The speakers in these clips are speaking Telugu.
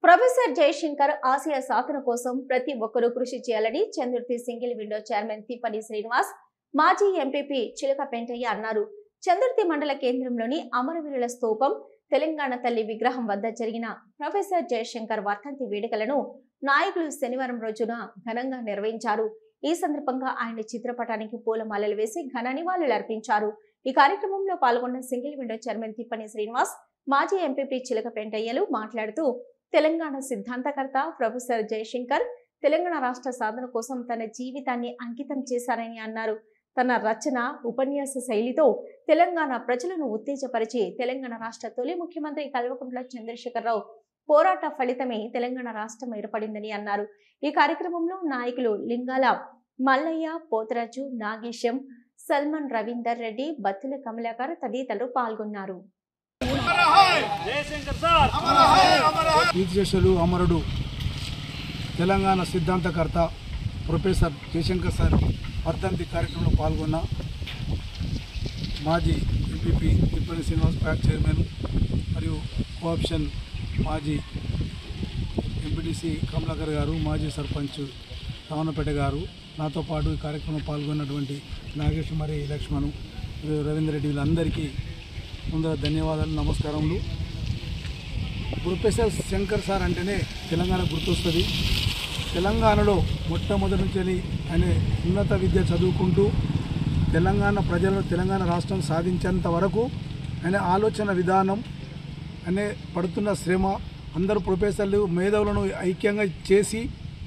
ప్రొఫెసర్ జయశంకర్ ఆశయ సాధన కోసం ప్రతి ఒక్కరూ కృషి చేయాలని చంద్రుతి సింగిల్ విండో చైర్మన్ తిప్పని శ్రీనివాస్, మాజీ ఎంపీపీ చిలక పెంటయ్య అన్నారు. చంద్రుతి మండల కేంద్రంలోని అమరవీరుల స్తూపం, తెలంగాణ తల్లి విగ్రహం వద్ద జరిగిన ప్రొఫెసర్ జయశంకర్ వర్ధంతి వేడుకలను నాయకులు శనివారం రోజున ఘనంగా నిర్వహించారు. ఈ సందర్భంగా ఆయన చిత్రపటానికి పూలమాలలు వేసి ఘన నివాళులర్పించారు. ఈ కార్యక్రమంలో పాల్గొన్న సింగిల్ విండో చైర్మన్ తిప్పని శ్రీనివాస్, మాజీ ఎంపీపీ చిలక పెంటయ్యలు మాట్లాడుతూ తెలంగాణ సిద్ధాంతకర్త ప్రొఫెసర్ జయశంకర్ తెలంగాణ రాష్ట్ర సాధన కోసం తన జీవితాన్ని అంకితం చేశారని అన్నారు. తన రచన, ఉపన్యాస శైలితో తెలంగాణ ప్రజలను ఉత్తేజపరిచి తెలంగాణ రాష్ట్ర తొలి ముఖ్యమంత్రి కల్వకుంట్ల చంద్రశేఖరరావు పోరాట ఫలితమే తెలంగాణ రాష్ట్రం ఏర్పడిందని అన్నారు. ఈ కార్యక్రమంలో నాయకులు లింగాల మల్లయ్య, పోతరాజు, నాగేశం, సల్మాన్ రవీందర్ రెడ్డి, బత్తుల కమలాకర్ తదితరులు పాల్గొన్నారు. కీర్తిశేషులు అమరుడు తెలంగాణ సిద్ధాంతకర్త ప్రొఫెసర్ జయశంకర్ సార్ వర్ధంతి కార్యక్రమంలో పాల్గొన్న మాజీ ఎంపీపీ తిప్పని శ్రీనివాస్, ప్యాక్ చైర్మన్ మరియు కోఆప్షన్ మాజీ ఎంపీటీసీ కమలాకర్ గారు, మాజీ సర్పంచ్ రావణపేట గారు, నాతో పాటు ఈ కార్యక్రమంలో పాల్గొన్నటువంటి నాగేశ్వరి, లక్ష్మణ్, రవీందర్ రెడ్డి వీళ్ళందరికీ ముందర ధన్యవాదాలు, నమస్కారములు. ప్రొఫెసర్ శంకర్ సార్ అంటేనే తెలంగాణ గుర్తొస్తుంది. తెలంగాణలో మొట్టమొదటి నుంచి ఆయన ఉన్నత విద్య చదువుకుంటూ తెలంగాణ ప్రజలను తెలంగాణ రాష్ట్రం సాధించేంత వరకు ఆయన ఆలోచన విధానం, ఆయన పడుతున్న శ్రమ, అందరూ ప్రొఫెసర్లు మేధావులను ఐక్యంగా చేసి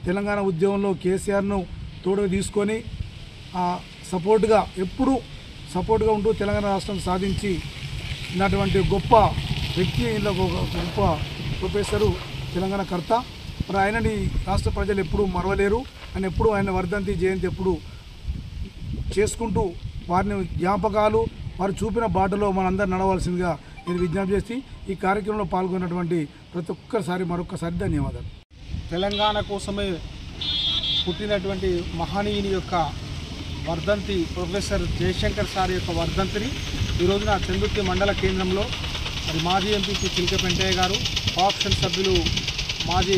తెలంగాణ ఉద్యమంలో కేసీఆర్ను తోడుగా తీసుకొని సపోర్ట్గా ఎప్పుడూ సపోర్ట్గా ఉంటూ తెలంగాణ రాష్ట్రం సాధించి ఉన్నటువంటి గొప్ప వ్యక్తి, గొప్ప ప్రొఫెసరు, తెలంగాణ కర్త. మరి ఆయనని రాష్ట్ర ప్రజలు ఎప్పుడూ మరవలేరు. ఆయన ఎప్పుడు ఆయన వర్ధంతి, జయంతి ఎప్పుడు చేసుకుంటూ వారిని జ్ఞాపకాలు, వారు చూపిన బాటలో మనందరూ నడవాల్సిందిగా నేను విజ్ఞప్తి చేసి ఈ కార్యక్రమంలో పాల్గొన్నటువంటి ప్రతి ఒక్కసారి మరొకసారి ధన్యవాదాలు. తెలంగాణ కోసమే పుట్టినటువంటి మహనీయుని యొక్క వర్ధంతి, ప్రొఫెసర్ జయశంకర్ సార్ యొక్క వర్ధంతిని ఈ రోజున చంద్రుతి మండల కేంద్రంలో మరి మాజీ ఎంపీపీ చిలక పెంటయ్య గారు, ఆప్షన్ సభ్యులు మాజీ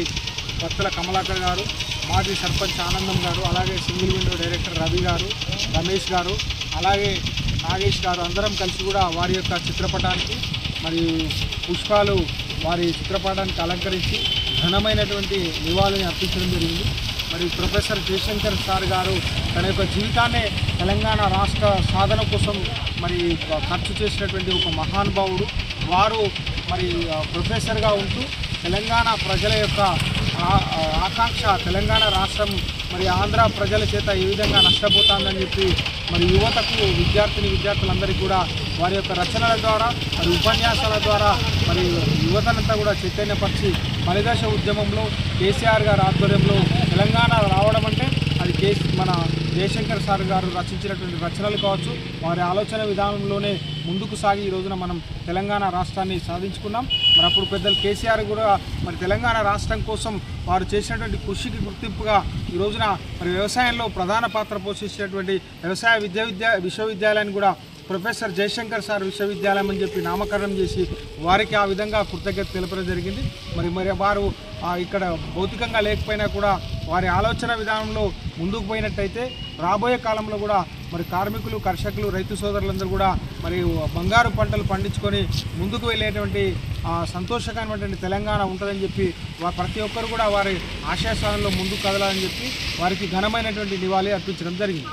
బత్తుల కమలాకర్ గారు, మాజీ సర్పంచ్ ఆనందం గారు, అలాగే సింగిల్ విండో డైరెక్టర్ రవి గారు, రమేష్ గారు, అలాగే నాగేష్ గారు అందరం కలిసి కూడా వారి యొక్క చిత్రపటానికి మరి పుష్పాలు వారి చిత్రపటానికి అలంకరించి ఘనమైనటువంటి నివాళిని అర్పించడం జరిగింది. మరి ప్రొఫెసర్ జయశంకర్ సార్ గారు తన యొక్క జీవితాన్నే తెలంగాణ రాష్ట్ర సాధన కోసం మరి ఖర్చు చేసినటువంటి ఒక మహానుభావుడు. వారు మరి ప్రొఫెసర్గా ఉంటూ తెలంగాణ ప్రజల యొక్క ఆకాంక్ష, తెలంగాణ రాష్ట్రం మరి ఆంధ్ర ప్రజల చేత ఏ విధంగా నష్టపోతుందని చెప్పి మరి యువతకు, విద్యార్థులందరికీ కూడా వారి యొక్క రచనల ద్వారా, మరి ఉపన్యాసాల ద్వారా మరి యువతనంతా కూడా చైతన్యపరిచి మలిదశ ఉద్యమంలో కేసీఆర్ గారి ఆధ్వర్యంలో తెలంగాణ రావడం అంటే అది మన జయశంకర్ సార్ గారు రచించినటువంటి రచనలు కావచ్చు, వారి ఆలోచన విధానంలోనే ముందుకు సాగి ఈ రోజున మనం తెలంగాణ రాష్ట్రాన్ని సాధించుకున్నాం. మరి అప్పుడు పెద్దలు కేసీఆర్ కూడా మరి తెలంగాణ రాష్ట్రం కోసం వారు చేసినటువంటి కృషికి గుర్తింపుగా ఈ రోజున మరి వ్యవసాయంలో ప్రధాన పాత్ర పోషించినటువంటి వ్యవసాయ విశ్వవిద్యాలయాన్ని కూడా ప్రొఫెసర్ జయశంకర్ సార్ విశ్వవిద్యాలయం అని చెప్పి నామకరణం చేసి వారికి ఆ విధంగా కృతజ్ఞత తెలపడం జరిగింది. మరి వారు ఇక్కడ భౌతికంగా లేకపోయినా కూడా వారి ఆలోచన విధానంలో ముందుకు పోయినట్టయితే రాబోయే కాలంలో కూడా మరి కార్మికులు, కర్షకులు, రైతు సోదరులందరూ కూడా మరి బంగారు పంటలు పండించుకొని ముందుకు వెళ్ళేటువంటి సంతోషకరమైనటువంటి తెలంగాణ ఉంటుందని చెప్పి ప్రతి ఒక్కరు కూడా వారి ఆశయ సాధనలో ముందుకు కదలాలని చెప్పి వారికి ఘనమైనటువంటి నివాళి అర్పించడం జరిగింది.